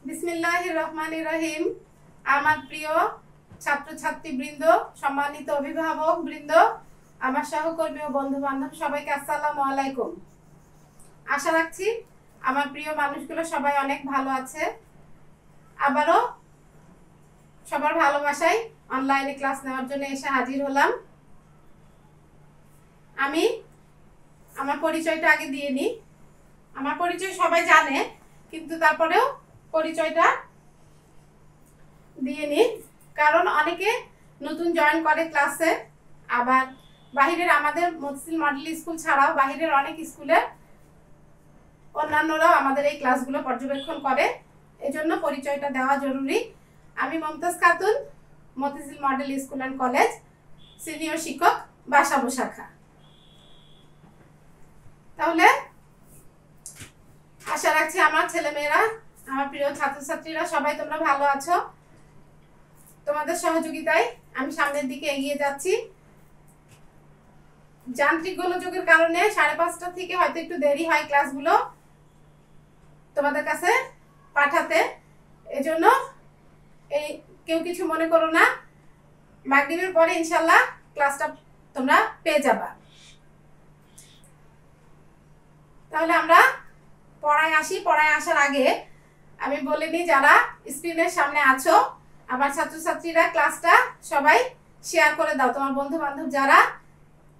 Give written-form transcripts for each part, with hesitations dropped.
বিসমিল্লাহির রহমানির রহিম। আমার প্রিয় ছাত্রছাত্রীবৃন্দ, সম্মানিত অভিভাবক বৃন্দ, আমার সহকর্মী ও বন্ধু বান্ধব সবাইকে আসসালামু আলাইকুম। আশা রাখছি আমার প্রিয় মানুষগুলো সবাই অনেক ভালো আছে। আবারও সবার ভালোবাসায় অনলাইনে ক্লাস নেওয়ার জন্য এসে হাজির হলাম। আমি আমার পরিচয়টা আগে দিয়ে নিই। আমার পরিচয় সবাই জানে, কিন্তু তারপরেও পরিচয়টা দিয়ে নিই, কারণ অনেকে নতুন জয়েন করে ক্লাসে। আবার বাহিরের আমাদের মতিঝিল মডেল স্কুল ছাড়াও বাহিরের অনেক স্কুলের অন্যান্যরাও আমাদের এই ক্লাসগুলো পর্যবেক্ষণ করে, এজন্য পরিচয়টা দেওয়া জরুরি। আমি Mumtaz Khatun, Motijheel model school and college, senior শিক্ষক, বাসাবো শাখা। তাহলে আশা রাখছি আমার ছেলেমেয়েরা, আমার প্রিয় ছাত্রছাত্রীরা সবাই তোমরা ভালো আছো। তোমাদের সহযোগিতায় আমি সামনের দিকে এগিয়ে যাচ্ছি। যান্ত্রিক গোলযোগের কারণে 5:30 থেকে হয়তো একটু দেরি হয় ক্লাসগুলো তোমাদের কাছে পাঠাতে, এজন্য কেউ কিছু মনে করো না। মাগরিবের পরে ইনশাল্লাহ ক্লাসটা তোমরা পেয়ে যাবা। তাহলে আমরা পড়ায় আসি। পড়ায় আসার আগে আমি বলে নিই, যারা স্ক্রিনের সামনে আছো আমার ছাত্রছাত্রীরা, ক্লাসটা সবাই শেয়ার করে দাও তোমার বন্ধু বান্ধব যারা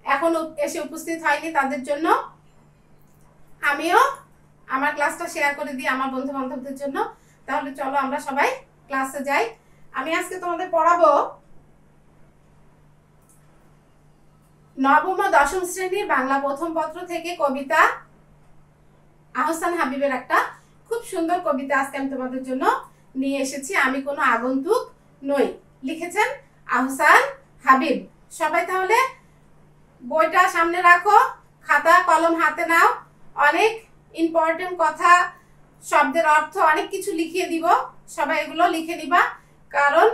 এখন এসে উপস্থিত হয়নি তাদের জন্য। আমিও আমার ক্লাসটা শেয়ার করে দিই আমার বন্ধু বান্ধবদের জন্য। তাহলে চলো আমরা সবাই ক্লাসে যাই। আমি আজকে তোমাদের পড়াবো নবম ও দশম শ্রেণীর বাংলা প্রথম পত্র থেকে কবিতা আহসান হাবিবের একটা খুব সুন্দর কবিতা আজকে আমি তোমাদের জন্য নিয়ে এসেছি। আমি কোনো আগন্তুক নই, লিখেছেন আহসান হাবিব। সবাই তাহলে বইটা সামনে রাখো, খাতা কলম হাতে নাও। অনেক ইম্পর্টেন্ট কথা, শব্দের অর্থ অনেক কিছু লিখিয়ে দিব, সবাই এগুলো লিখে নিবা। কারণ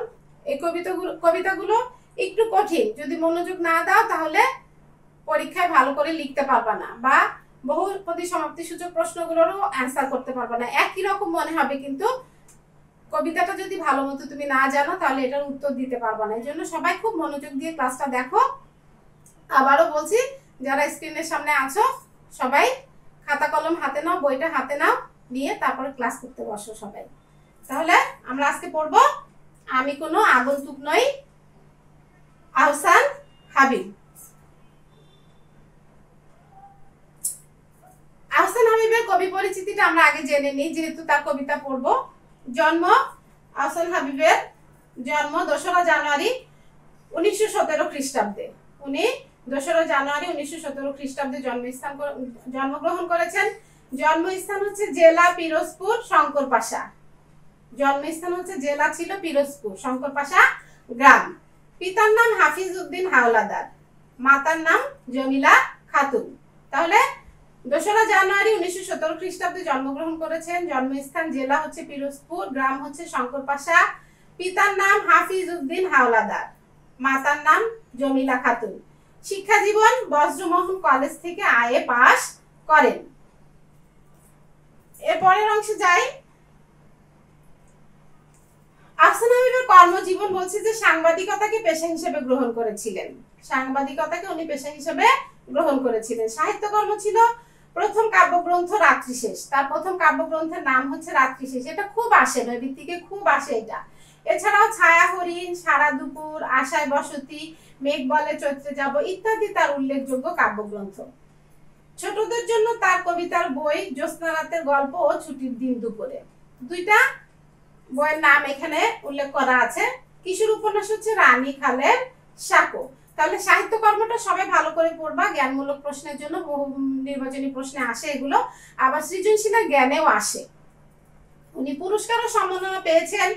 এই কবিতাগুলো একটু কঠিন, যদি মনোযোগ না দাও তাহলে পরীক্ষায় ভালো করে লিখতে পারবা না, বা বহুপদী সমাপ্তি সূচক প্রশ্নগুলোরও অ্যান্সার করতে পারবা না। একই রকম মনে হবে, কিন্তু কবিতাটা যদি ভালো মতো তুমি না জানো তাহলে এটার উত্তর দিতে পারবা না। এই জন্য সবাই খুব মনোযোগ দিয়ে ক্লাসটা দেখো। আবারও বলছি, যারা স্ক্রিনের সামনে আছো সবাই খাতা কলম হাতে নাও, বইটা হাতে নাও, নিয়ে তারপরে ক্লাস করতে বসো সবাই। তাহলে আমরা আজকে পড়বো আমি কোনো আগন্তুক নই, আহসান হাবিব। আহসান হাবিবের কবি পরিচিতিটা আমরা আগে জেনে নিই, যেহেতু তার কবিতা পড়বো। জন্ম আহসান হাবিবের জন্ম 2রা জানুয়ারি 1917 খ্রিস্টাব্দে। উনি 2রা জানুয়ারি 1917 খ্রিস্টাব্দে জন্মগ্রহণ করেছেন। জন্মস্থান হচ্ছে জেলা পিরোজপুর, শঙ্করপাশা। জন্মস্থান হচ্ছে জেলা ছিল পিরোজপুর, শঙ্করপাশা গ্রাম। পিতার নাম হাফিজ উদ্দিন হাওলাদার, মাতার নাম জমিলা খাতুন। তাহলে 2রা জানুয়ারি 1917 খ্রিস্টাব্দে জন্মগ্রহণ করেছেন। জন্মস্থান জেলা হচ্ছে পিরোজপুর, গ্রাম হচ্ছে শঙ্করপাশা। পিতার নাম হাফিজ উদ্দিন হাওলাদার, মাতার নাম জমিলা খাতুন। শিক্ষা জীবন বজ্রমোহন কলেজ থেকে আইএ পাস করেন। এর পরের অংশে যাই। আহসান হাবিবের কর্মজীবন বলছে যে সাংবাদিকতাকে পেশা হিসেবে গ্রহণ করেছিলেন। সাংবাদিকতাকে উনি পেশা হিসেবে গ্রহণ করেছিলেন। সাহিত্যকর্ম ছিল প্রথম কাব্যগ্রন্থ রাত্রিশেষ। তার প্রথম কাব্যগ্রন্থের নাম হচ্ছে রাত্রিশেষ। এটা খুব আসে, নৈবিত্তিকে খুব আসে এটা। এছাড়াও ছায়া হরিণ, সারা দুপুর, আশায় বসতি, মেঘ বলে চৈত্রে যাব ইত্যাদি তার উল্লেখযোগ্য কাব্যগ্রন্থ। ছোটদের জন্য তার কবিতার বই জ্যোৎস্না রাতের গল্প ও ছুটির দিন দুপুরে, দুইটা বইয়ের নাম এখানে উল্লেখ করা আছে। কিশোর উপন্যাস হচ্ছে রানী খালের সাঁকো। তাহলে সাহিত্যকর্মটা সবাই ভালো করে পড়বা, জ্ঞানমূলক প্রশ্নের জন্য বহু নির্বাচনী প্রশ্নে আসে এগুলো, আবার সৃজনশীলের জ্ঞানেও আসে। উনি পুরস্কার ও সম্মাননা পেয়েছেন,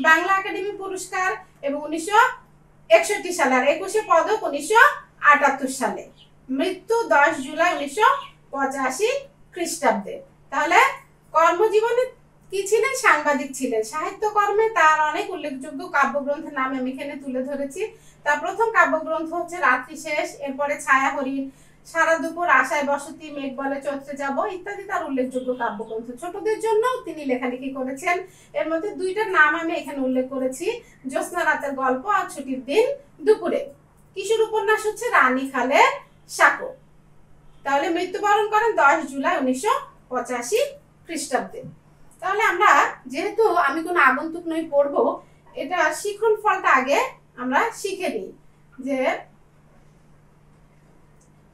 বাংলা একাডেমি পুরস্কার এবং 1961 সালে, আর 21শে পদক 1978 সালে। মৃত্যু 10 জুলাই 1985 খ্রিস্টাব্দে। তাহলে কর্মজীবনে কি ছিলেন? সাংবাদিক ছিলেন। সাহিত্যকর্মে তার অনেক উল্লেখযোগ্য কাব্যগ্রন্থের নাম আমি এখানে তুলে ধরেছি। তার প্রথম কাব্যগ্রন্থ হচ্ছে রাত্রিশেষ, এরপরে ছায়া হরিণ, সারা দুপুর আশায় বসতি, মেঘ বলে চৈত্রে যাব ইত্যাদি তার উল্লেখযোগ্য কাব্যগ্রন্থ। ছোটদের জন্য তিনি লেখালেখি করেছেন। এর মধ্যে দুইটার নাম আমি এখানে উল্লেখ করেছি, জ্যোৎস্না রাতের গল্প আর ছুটির দিন দুপুরে। কিশোর উপন্যাস হচ্ছে রানী খালের সাঁকো। তাহলে মৃত্যুবরণ করেন 10 জুলাই 1985 খ্রিস্টাব্দে। তাহলে আমরা যেহেতু আমি কোনো আগন্তুক নই পড়বো, এটা শিখন ফলটা আগে আমরা শিখে নিই যে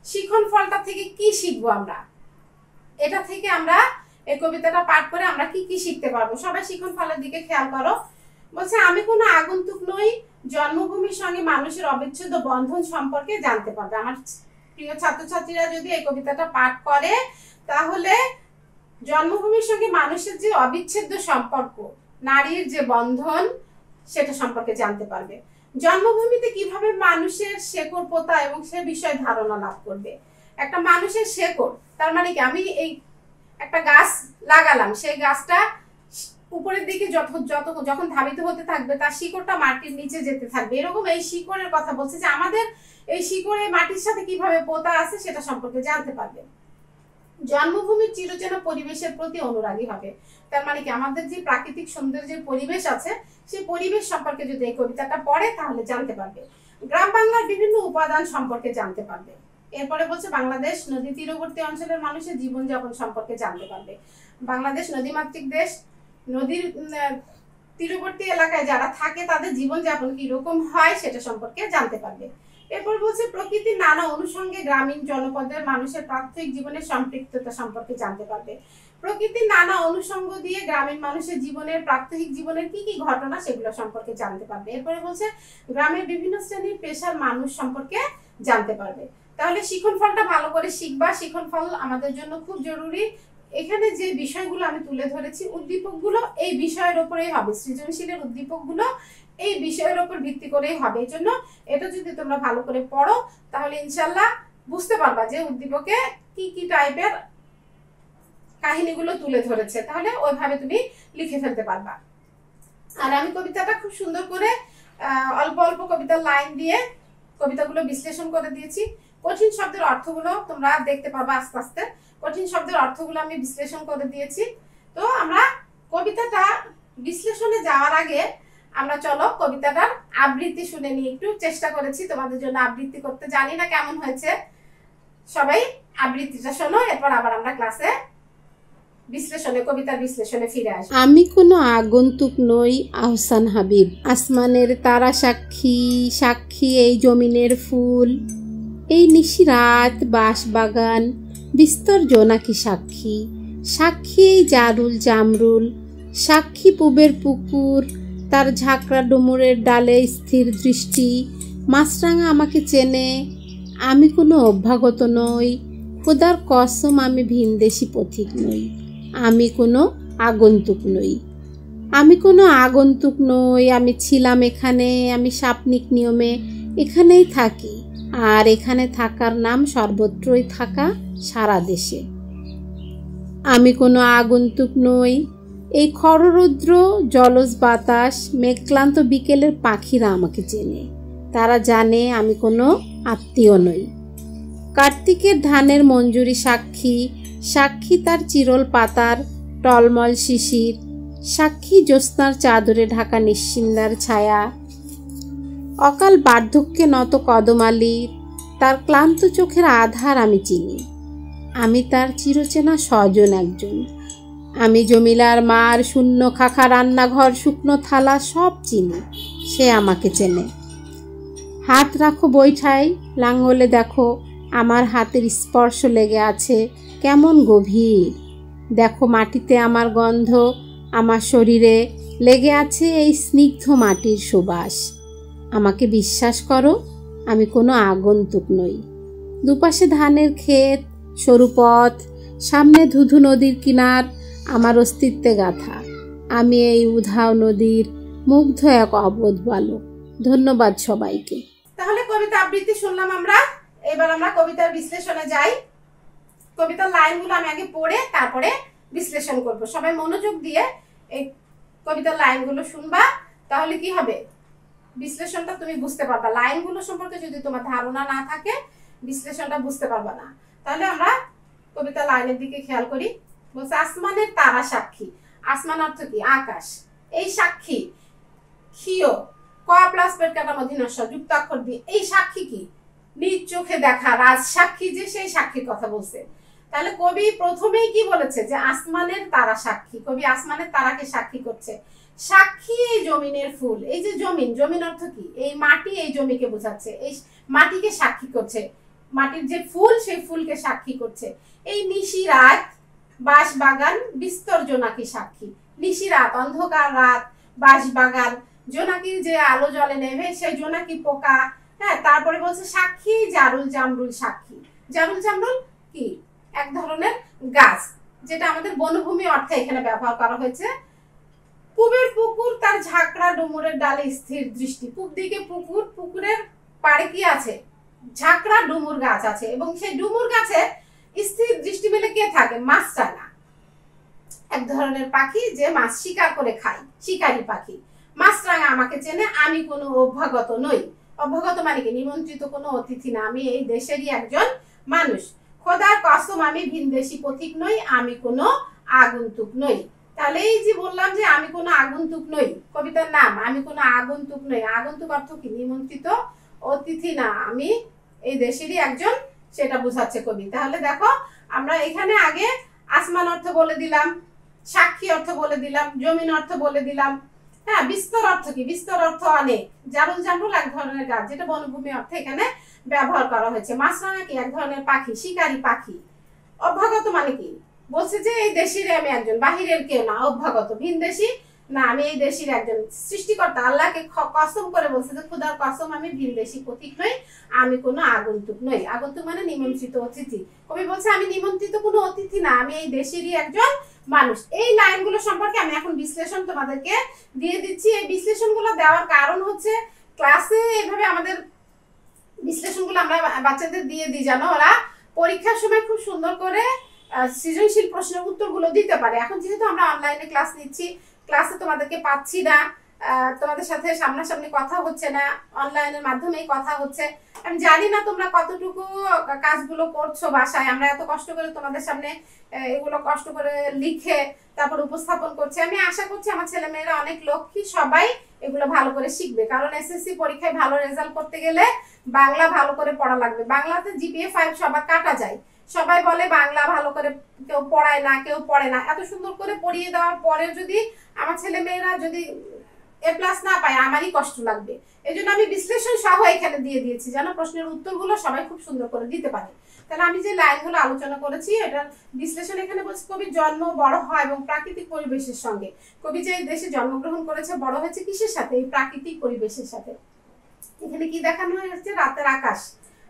শিখন ফলটা থেকে কি শিখবো আমরা। এটা থেকে আমরা এই কবিতাটা পাঠ করে আমরা কি কি শিখতে পারবো। সবাই শিখন ফলের দিকে খেয়াল করো। বলছে আমি কোনো আগন্তুক নই, জন্মভূমির সঙ্গে মানুষের অবিচ্ছেদ্য বন্ধন সম্পর্কে জানতে পারবে। আমার প্রিয় ছাত্রছাত্রীরা যদি এই কবিতাটা পাঠ করে তাহলে জন্মভূমির সঙ্গে মানুষের যে অবিচ্ছেদ্য সম্পর্ক, নারীর যে বন্ধন, সেটা সম্পর্কে জানতে পারবে। জন্মভূমিতে কিভাবে মানুষের শেকড় পোতা এবং সে বিষয়ে ধারণা লাভ করবে। একটা মানুষের শেকড় তার মানে কি, আমি এই একটা গাছ লাগালাম, সেই গাছটা উপরের দিকে যখন ধাবিত হতে থাকবে তার শিকড়টা মাটির নিচে যেতে থাকবে। এরকম এই শিকড়ের কথা বলছে যে আমাদের এই শিকড় এই মাটির সাথে কিভাবে পোতা আছে সেটা সম্পর্কে জানতে পারবে। জন্মভূমির চিরচেনা পরিবেশের প্রতি অনুরাগী হবে। তার মানে কি, আমাদের যে প্রাকৃতিক সৌন্দর্যের পরিবেশ আছে সেই পরিবেশ সম্পর্কে যদি এই কবিতাটা পড়ে তাহলে জানতে পারবে। গ্রাম বাংলার বিভিন্ন উপাদান সম্পর্কে জানতে পারবে। এরপরে বলছে বাংলাদেশ নদী তীরবর্তী অঞ্চলের মানুষের জীবনযাপন সম্পর্কে জানতে পারবে। বাংলাদেশ নদীমাতৃক দেশ, নদীর তীরবর্তী এলাকায় যারা থাকে তাদের জীবনযাপন কিরকম হয় সেটা সম্পর্কে জানতে পারবে। এরপর বলছে প্রকৃতির নানা অনুষঙ্গে গ্রামীণ জনপদের মানুষের প্রাত্যহিক জীবনের সম্পৃক্ততা সম্পর্কে জানতে পারবে। প্রকৃতির নানা অনুষঙ্গ দিয়ে গ্রামীণ মানুষের জীবনের, প্রাত্যহিক জীবনের কি কি ঘটনা সেগুলো সম্পর্কে জানতে পারবে। এরপরে বলছে গ্রামের বিভিন্ন শ্রেণীর পেশার মানুষ সম্পর্কে জানতে পারবে। তাহলে শিখন ফলটা ভালো করে শিখবা। শিখন ফল আমাদের জন্য খুব জরুরি। এখানে যে বিষয়গুলো আমি তুলে ধরেছি, উদ্দীপকগুলো এই বিষয়ের উপরেই হবে। সৃজনশীলের উদ্দীপকগুলো এই বিষয়ের উপর ভিত্তি করেই হবে। এই জন্য এটা যদি তোমরা ভালো করে পড়ো তাহলে ইনশাল্লাহ বুঝতে পারবা যে উদ্দীপকে কি কি টাইপের কাহিনীগুলো তুলে ধরেছে, তাহলে ওইভাবে তুমি লিখে ফেলতে পারবা। আর আমি কবিতাটা খুব সুন্দর করে অল্প অল্প কবিতার লাইন দিয়ে কবিতাগুলো বিশ্লেষণ করে দিয়েছি। কঠিন শব্দের অর্থগুলো তোমরা দেখতে পাবা আস্তে আস্তে। কঠিন শব্দের অর্থগুলো আমি বিশ্লেষণ করে দিয়েছি। তো আমরা কবিতাটা বিশ্লেষণে যাওয়ার আগে আমরা চলো কবিতাটার আবৃত্তি শুনে নিই। একটু চেষ্টা করেছি তোমাদের জন্য আবৃত্তি করতে, জানি না কেমন হয়েছে। সবাই আবৃত্তিটা শোনো, এরপর আবার আমরা ক্লাসে বিশ্লেষণে, কবিতার বিশ্লেষণে ফিরে আসি। আমি কোনো আগন্তুক নই, আহসান হাবিব। আসমানের তারা সাক্ষী, সাক্ষী এই জমিনের ফুল, এই নিশি রাত বাঁশবাগান, বিস্তর জোনাকি সাক্ষী, সাক্ষী এই জারুল জামরুল, সাক্ষী পুবের পুকুর, তার ঝাঁকড়া ডুমুরের ডালে স্থির দৃষ্টি। মাছরাঙা আমাকে চেনে, আমি কোনো অভ্যাগত নই, খোদার কসম আমি ভিনদেশি পথিক নই। আমি কোনো আগন্তুক নই, আমি কোনো আগন্তুক নই। আমি ছিলাম এখানে, আমি সাপনিক নিয়মে এখানেই থাকি, আর এখানে থাকার নাম সর্বত্রই থাকা, সারা দেশে। আমি কোনো আগন্তুক নই। এই খররৌদ্র জলজ বাতাস, মেঘক্লান্ত বিকেলের পাখিরা আমাকে চেনে, তারা জানে আমি কোনো আত্মীয় নই। কার্তিকের ধানের মঞ্জুরি সাক্ষী, সাক্ষী তার চিরল পাতার টলমল শিশির, সাক্ষী জ্যোৎস্নার চাদরে ঢাকা নিশ্চিন্দার ছায়া। অকাল বার্ধক্যে নত কদমালির, তার ক্লান্ত চোখের আধার আমি চিনি, আমি তার চিরচেনা স্বজন একজন। আমি জমিলার মার শূন্য খাখা রান্নাঘর, শুকনো থালা সব চিনি, সে আমাকে চেনে। হাত রাখো বৈঠায়, লাঙ্গলে দেখো আমার হাতের স্পর্শ লেগে আছে কেমন গভীর। দেখো মাটিতে আমার গন্ধ, আমার শরীরে লেগে আছে এই স্নিগ্ধ মাটির সুবাস। আমাকে বিশ্বাস করো, আমি কোনো আগন্তুক নই। দুপাশে ধানের ক্ষেত, সরু পথ, সামনে ধুধু নদীর কিনার, আমার অস্তিত্বে গাথা। আমি এই উধাও নদীর মুগ্ধ এক অবোধ বালক। ধন্যবাদ সবাইকে। তাহলে কবিতা আবৃত্তি শুনলাম আমরা, এবার আমরা কবিতার বিশ্লেষণে যাই। কবিতার লাইনগুলো আমি আগে পড়ে তারপরে বিশ্লেষণ করব। সবাই মনোযোগ দিয়ে এই কবিতার লাইনগুলো শুনবা, তাহলে কি হবে, বিশ্লেষণটা তুমি বুঝতে পারবা। লাইনগুলো সম্পর্কে যদি তোমার ধারণা না থাকে বিশ্লেষণটা বুঝতে পারবা না। তাহলে আমরা কবিতা লাইনের দিকে খেয়াল করি। বলছে আসমানের তারা সাক্ষী। আসমান অর্থ কি? আকাশ। এই সাক্ষী ক্ষীয় ক প্লাস পেট কাটা মধ্যে যুক্তাক্ষর দিয়ে এই সাক্ষী কি? নিজ চোখে দেখা রাজ সাক্ষী, যে সেই সাক্ষীর কথা বলছে। তাহলে কবি প্রথমেই কি বলেছে? যে আসমানের তারা সাক্ষী। কবি আসমানের তারাকে সাক্ষী করছে। সাক্ষী এই জমিনের ফুল। এই যে জমিন, জমিন অর্থ কি? এই মাটি, এই জমিকে বোঝাচ্ছে। এই মাটিকে সাক্ষী করছে। মাটির যে ফুল, সেই ফুলকে সাক্ষী করছে। এই নিশি রাত বাঁশ বাগান বিস্তর জোনাকি সাক্ষী। নিশি রাত, অন্ধকার রাত, বাঁশ বাগান, জোনাকির যে আলো জলে নেভে সেই জোনাকি পোকা। হ্যাঁ, তারপরে বলছে সাক্ষী জারুল জামরুল সাক্ষী। জারুল জামরুল কি? এক ধরনের গাছ, যেটা আমাদের বনভূমি অর্থে এখানে ব্যবহার করা হয়েছে। পূবের পুকুর তার ঝাঁকড়া ডুমুরের ডালে স্থির দৃষ্টি। পূব দিকে পুকুর, পুকুরের পাড়ে কি আছে? ঝাঁকড়া ডুমুর গাছ আছে, এবং সেই ডুমুর গাছে স্থির দৃষ্টি মেলে কে থাকে? মাছরাঙা, এক ধরনের পাখি যে মাছ শিকার করে খায়, শিকারী পাখি। মাছরাঙা আমাকে চেনে, আমি কোনো অভ্যাগত নই। অভ্যাগত মানে কি? নিমন্ত্রিত কোনো অতিথি না, আমি এই দেশেরই একজন মানুষ। খোদার কসম আমি ভিনদেশী পথিক নই, আমি কোনো আগন্তুক নই। তাহলে এই যে বললাম যে আমি কোনো আগন্তুক নই, কবিতার নাম আমি কোনো আগন্তুক নই। আগন্তুক অর্থ কি? নিমন্ত্রিত অতিথি না, আমি এই দেশেরই একজন, সেটা বোঝাচ্ছে কবি। তাহলে দেখো আমরা এখানে আগে আসমান অর্থ বলে দিলাম, সাক্ষী অর্থ বলে দিলাম, জমিন অর্থ বলে দিলাম। হ্যাঁ, বিস্তর অর্থ কি? বিস্তর অর্থ অনেক। জারুল জামরুল এক ধরনের গাছ, যেটা বনভূমি অর্থে এখানে ব্যবহার করা হয়েছে। মাছরাঙা কি? এক ধরনের পাখি, শিকারী পাখি। অভ্যাগত মানে কি? বলছে যে এই দেশের আমি একজন, বাহিরের কেউ না। অভ্যাগত ভিনদেশী না, আমি এই দেশের একজন। সৃষ্টিকর্তা আল্লাহকে কসম করে বলছে যে খোদার কসম আমি ভিনদেশী পথিক নই, আমি কোনো আগন্তুক নই। আগন্তুক মানে নিমন্ত্রিত অতিথি। কবি বলছে আমি নিমন্ত্রিত কোনো অতিথি না, আমি এই দেশেরই একজন মানুষ। এই লাইনগুলো সম্পর্কে আমি এখন বিশ্লেষণ তোমাদেরকে দিয়ে দিচ্ছি। এই বিশ্লেষণগুলো দেওয়ার কারণ হচ্ছে ক্লাসে এইভাবে আমাদের বিশ্লেষণগুলো আমরা বাচ্চাদের দিয়ে দিই, জানো ওরা পরীক্ষার সময় খুব সুন্দর করে সৃজনশীল প্রশ্নের উত্তরগুলো দিতে পারে। এখন যেহেতু আমরা অনলাইনে ক্লাস নিচ্ছি, ক্লাসে তোমাদেরকে পাচ্ছি না, তোমাদের সাথে সামনাসামনি কথা হচ্ছে না, অনলাইনের মাধ্যমেই কথা হচ্ছে। আমি জানি না তোমরা কতটুকু কাজগুলো করছো বাসায়। আমরা এত কষ্ট করে তোমাদের সামনে এগুলো কষ্ট করে লিখে তারপর উপস্থাপন করছি। আমি আশা করছি আমার ছেলে মেয়েরা অনেক লক্ষ্মী, সবাই এগুলো ভালো করে শিখবে। কারণ এসএসসি পরীক্ষায় ভালো রেজাল্ট করতে গেলে বাংলা ভালো করে পড়া লাগবে। বাংলাতে জিপিএ 5 সবার কাটা যায়। সবাই বলে বাংলা ভালো করে কেউ পড়ায় না, কেউ পড়ে না। এত সুন্দর করে পড়িয়ে দেওয়ার পরেও যদি আমার ছেলে মেয়েরা যদি এ প্লাস না পায়, আমারই কষ্ট লাগবে। এই জন্য আমি বিশ্লেষণ সহ এখানে দিয়ে দিয়েছি, যেন প্রশ্নের উত্তরগুলো সবাই খুব সুন্দর করে দিতে পারে। তাহলে আমি যে লাইনগুলো আলোচনা করেছি, এটার বিশ্লেষণ এখানে বলছি কবির জন্ম, বড় হয় এবং প্রাকৃতিক পরিবেশের সঙ্গে। কবি যে দেশে জন্মগ্রহণ করেছে, বড় হয়েছে কিসের সাথে? এই প্রাকৃতিক পরিবেশের সাথে। এখানে কি দেখানো হয়েছে? রাতের আকাশ,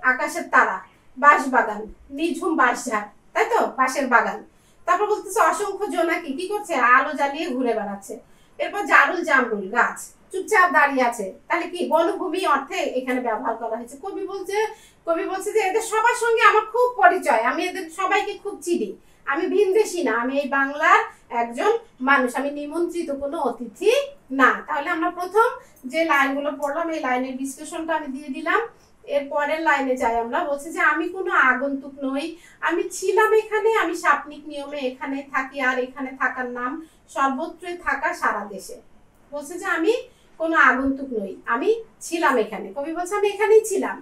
আকাশের তারা, বাঁশ বাগান, নিঝুম বাঁশঝাড়, তাই তো, বাঁশের বাগান। তারপর বলতেছে অসংখ্য জোনাকি কি করছে? আলো জ্বালিয়ে ঘুরে বেড়াচ্ছে। এরপর জারুল জামরুল গাছ চুপচাপ দাঁড়িয়ে আছে। তাহলে কি? বনভূমি অর্থে এখানে ব্যবহার করা হয়েছে। কবি বলছে যে এদের সবার সঙ্গে আমার খুব পরিচয়, আমি এদের সবাইকে খুব চিনি, আমি ভিনদেশী না, আমি এই বাংলার একজন মানুষ, আমি নিমন্ত্রিত কোনো অতিথি না। তাহলে আমরা প্রথম যে লাইনগুলো পড়লাম, এই লাইনের বিশ্লেষণটা আমি দিয়ে দিলাম। এর পরের লাইনে যাই আমরা। বলছে যে আমি কোনো আগন্তুক নই, আমি ছিলাম এখানে, আমি সাপনিক নিয়মে এখানে থাকি, আর এখানে থাকার নাম সর্বত্রই থাকা, সারা দেশে। বলছে যে আমি কোনো আগন্তুক নই, আমি ছিলাম এখানে। কবি বলছে আমি এখানেই ছিলাম,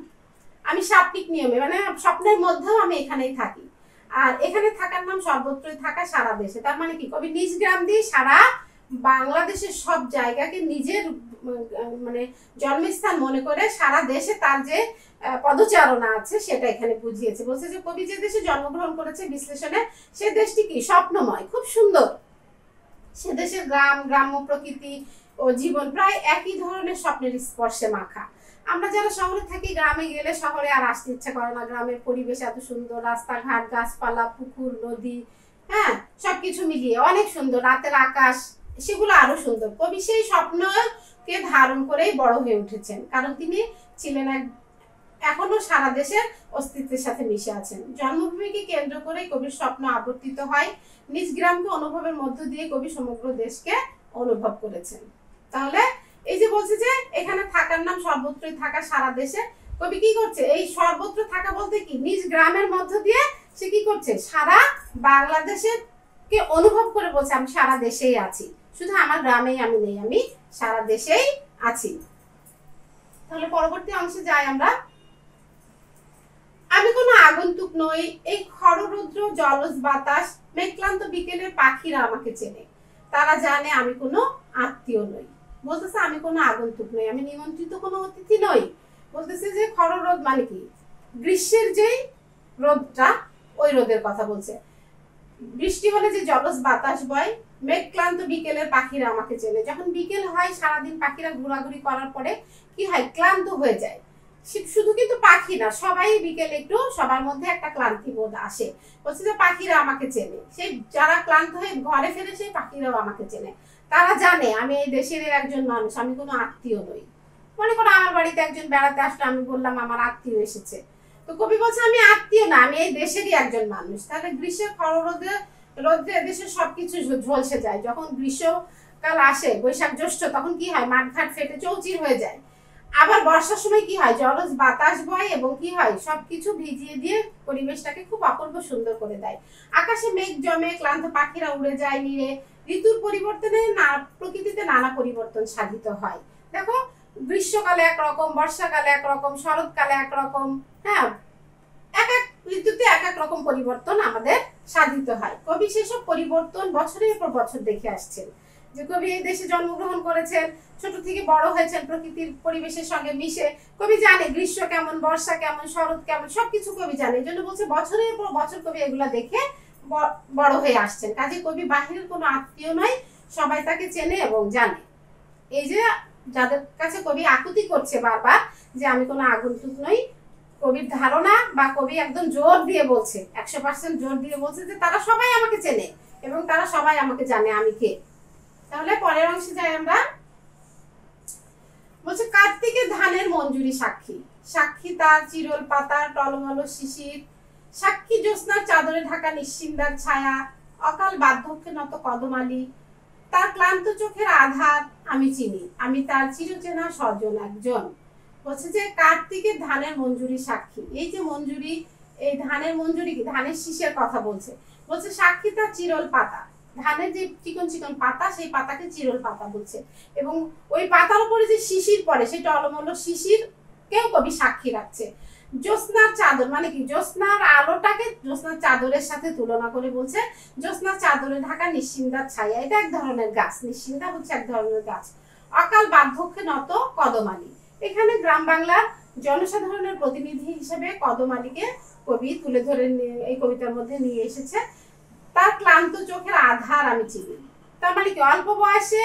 আমি সাপনিক নিয়মে মানে স্বপ্নের মধ্যেও আমি এখানেই থাকি, আর এখানে থাকার নাম সর্বত্রই থাকা, সারা দেশে। তার মানে কি? কবি নিজ গ্রাম দিয়ে সারা বাংলাদেশের সব জায়গাকে নিজের মানে জন্মস্থান মনে করে সারা দেশে তার যে পদচারণা আছে সেটা এখানে বুঝিয়েছে। বলছে যে কবি যে দেশে জন্মগ্রহণ করেছে বিশ্লেষণে, সে দেশটি কি? স্বপ্নময়, খুব সুন্দর। সে দেশের গ্রাম্য প্রকৃতি ও জীবন প্রায় একই ধরনের স্বপ্নের স্পর্শে মাখা। আমরা যারা শহরে থাকি, গ্রামে গেলে শহরে আর আসতে ইচ্ছা করে না। গ্রামের পরিবেশ এত সুন্দর, রাস্তাঘাট, গাছপালা, পুকুর, নদী, হ্যাঁ, সবকিছু মিলিয়ে অনেক সুন্দর। রাতের আকাশ, সেগুলো আরো সুন্দর। কবি সেই স্বপ্নকে ধারণ করেই বড় হয়ে উঠেছেন, কারণ তিনি ছিলেন এখনো সারা দেশের অস্তিত্বের সাথে মিশে আছেন। জন্মভূমিকে কেন্দ্র করে কবির স্বপ্ন আবর্তিত হয়। নিজ গ্রামকে অনুভবের মধ্য দিয়ে কবি সমগ্র দেশকে অনুভব করেছেন। তাহলে এই যে বলছে যে এখানে থাকার নাম সর্বত্রই থাকা, সারা দেশে, কবি কি করছে, এই সর্বত্র থাকা বলতে কি নিজ গ্রামের মধ্য দিয়ে সে কি করছে, সারা বাংলাদেশের কে অনুভব করে বলছে আমি সারা দেশেই আছি, শুধু আমার গ্রামেই আমি নেই, আমি সারা দেশেই আছি। তাহলে পরবর্তী অংশে যাই আমরা। আমি কোনো আগন্তুক নই, এই খররুদ্র জলজ বাতাস মেঘক্লান্ত বিকেলের পাখিরা আমাকে চেনে, তারা জানে আমি কোনো আত্মীয় নই। বলতেছে আমি কোনো আগন্তুক নই, আমি নিমন্ত্রিত কোনো অতিথি নই। বলতেছে যে খররোদ মানে কি, গ্রীষ্মের যেই রোদটা, ওই রোদের কথা বলছে। বৃষ্টি হলে যে জলজ বাতাস বয়, মেঘক্লান্ত বিকেলের পাখিরা আমাকে চেনে। যখন বিকেল হয়, সারাদিন পাখিরা ঘোরাঘুরি করার পরে কি হয়, ক্লান্ত হয়ে যায়। শুধু কিন্তু পাখি না, সবাই বিকেলে একটু সবার মধ্যে একটা ক্লান্তি বোধ আসে। বলছে যে পাখিরা আমাকে চেনে, সেই যারা ক্লান্ত হয়ে ঘরে ফেরে সেই পাখিরাও আমাকে চেনে, তারা জানে আমি এই দেশের একজন মানুষ, আমি কোনো আত্মীয় নই। মনে করো আমার বাড়িতে একজন বেড়াতে আসলো, আমি বললাম আমার আত্মীয় এসেছে, তো কবি বলছে আমি আত্মীয় না, আমি এই দেশেরই একজন মানুষ। তাহলে গ্রীষ্মের খররোদে রোদ্রে দেশের সবকিছু ঝলসে যায়। যখন গ্রীষ্মকাল আসে, বৈশাখ জ্যৈষ্ঠ, তখন কি হয়, মাঠঘাট ফেটে চৌচির হয়ে যায়। আবার বর্ষার সময় কি হয়, জলজ বাতাস বয় এবং কি হয়, সবকিছু ভিজিয়ে দিয়ে পরিবেশটাকে খুব অপূর্ব সুন্দর করে দেয়। আকাশে মেঘ জমে, ক্লান্ত পাখিরা উড়ে যায় নীড়ে। ঋতুর পরিবর্তনে প্রকৃতিতে নানা পরিবর্তন সাধিত হয়। দেখো, গ্রীষ্মকালে একরকম, বর্ষাকালে একরকম, শরৎকালে একরকম, হ্যাঁ, এক এক ঋতুতে এক এক রকম পরিবর্তন আমাদের সাধিত হয়। কবি সেসব পরিবর্তন বছরের পর বছর দেখে আসছেন। যে কবি এই দেশে জন্মগ্রহণ করেছেন, ছোট থেকে বড় হয়েছেন প্রকৃতির পরিবেশের সঙ্গে মিশে, কবি জানে গ্রীষ্ম কেমন, বর্ষা কেমন, শরৎ কেমন, সবকিছু কবি জানে। এই জন্য বলছে বছরের পর বছর কবি এগুলা দেখে বড় হয়ে আসছেন। কাজে কবি বাহিরের কোনো আত্মীয় নয়, সবাই তাকে চেনে এবং জানে। এই যে যাদের কাছে কবি আকুতি করছে বারবার যে আমি কোনো আগন্তুক নই, কবির ধারণা বা কবি একদম জোর দিয়ে বলছে, 100% জোর দিয়ে বলছে যে তারা সবাই আমাকে চেনে এবং তারা সবাই আমাকে জানে আমি কে। তাহলে পরের অংশে যাই আমরা। বলছে কার্তিকের ধানের মঞ্জুরি সাক্ষী, সাক্ষী তার চিরল পাতার টলমল শিশির, সাক্ষী জ্যোৎস্নার চাদরে ঢাকা নিশ্চিন্দার ছায়া, অকাল বার্ধক্যে নত কদমালি, তার ক্লান্ত চোখের আধার আমি চিনি, আমি তার চিরচেনা স্বজন একজন। বলছে যে কার্তিকের ধানের মঞ্জুরি সাক্ষী, এই যে মঞ্জুরি, এই ধানের মঞ্জুরি কি, ধানের শীষের কথা বলছে। বলছে সাক্ষী তার চিরল পাতা, ধানের যে চিকন চিকন পাতা, সেই পাতাকে চিরল পাতা বলছে। এবং ওই পাতার উপরে যে শিশির পড়ে, সেই টলমল শিশির কেউ কবি সাক্ষী রাখছে। জ্যোৎস্নার চাদর মানে কি, জ্যোৎস্নার আলোটাকে জ্যোৎস্নার চাদরের সাথে তুলনা করে বলছে জ্যোৎস্নার চাদরে ঢাকা নিশ্চিন্দার ছায়া, এটা এক ধরনের গাছ, নিশ্চিন্দা হচ্ছে এক ধরনের গাছ। অকাল বার্ধক্যে নত কদমালি, এখানে গ্রাম বাংলার জনসাধারণের প্রতিনিধি হিসেবে কদমালিকে কবি তুলে ধরে এই কবিতার মধ্যে নিয়ে এসেছে। তার ক্লান্ত চোখের আধার আমি চিনি, তার মানে কি, অল্প বয়সে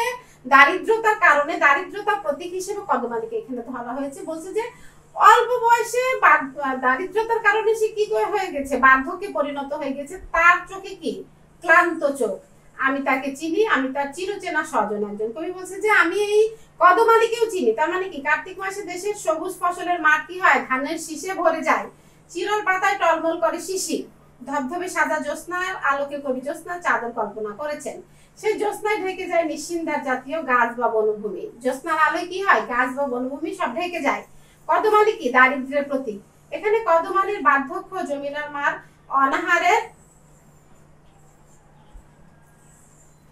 দারিদ্রতার কারণে, দারিদ্রতার প্রতীক হিসেবে কদমালিকে এখানে ধরা হয়েছে। বলছে যে অল্প বয়সে দারিদ্রতার কারণে সে কি হয়ে গেছে, বার্ধক্যে পরিণত হয়ে গেছে, তার চোখে কি, ক্লান্ত চোখ, আমি তাকে চিনি, আমি তার চিরচেনা স্বজন একজন। কবি বলছে যে আমি এই কদমালিকেও চিনি। তার মানে কি, কার্তিক মাসে দেশের সবুজ ফসলের মাঠ কি হয়, ধানের শীষে ভরে যায়, চিরল পাতায় টলমল করে শিশির, ধবধবে সাদা জ্যোৎস্নার আলোকে কবি জ্যোৎস্নার চাদর কল্পনা করেছেন। সেই জ্যোৎস্নায় ঢেকে যায় নিশ্চিন্দার জাতীয় গাছ বা বনভূমি, জ্যোৎস্নার আলোয় কি হয়, গাছ বা বনভূমি সব ঢেকে যায়। কদমালি কি, দারিদ্র্যের প্রতীক। এখানে কদমালির বার্ধক্য, জমিলার মার অনাহারের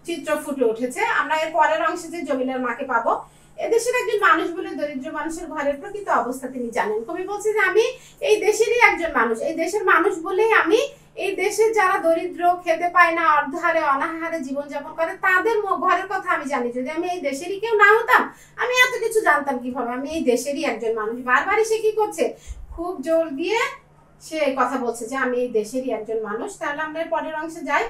চিত্র ফুটে উঠেছে। আমরা এর পরের অংশে যে জমিলার মাকে পাবো। এদেশের একজন মানুষ বলে দরিদ্র মানুষের ঘরের প্রকৃত অবস্থা তিনি জানেন। কবি বলছে যে আমি এই দেশেরই একজন মানুষ, এই দেশের মানুষ বলেই আমি এই দেশে যারা দরিদ্র, খেতে পায় না, অর্ধাহারে অনাহারে জীবনযাপন করে, তাদের ঘরের কথা আমি জানি। যদি আমি এই দেশেরই কেউ না হতাম, আমি এত কিছু জানতাম কিভাবে, আমি এই দেশেরই একজন মানুষ। বারবারই সে কি করছে, খুব জোর দিয়ে সে কথা বলছে যে আমি এই দেশেরই একজন মানুষ। তাহলে আমরা পরের অংশে যাই।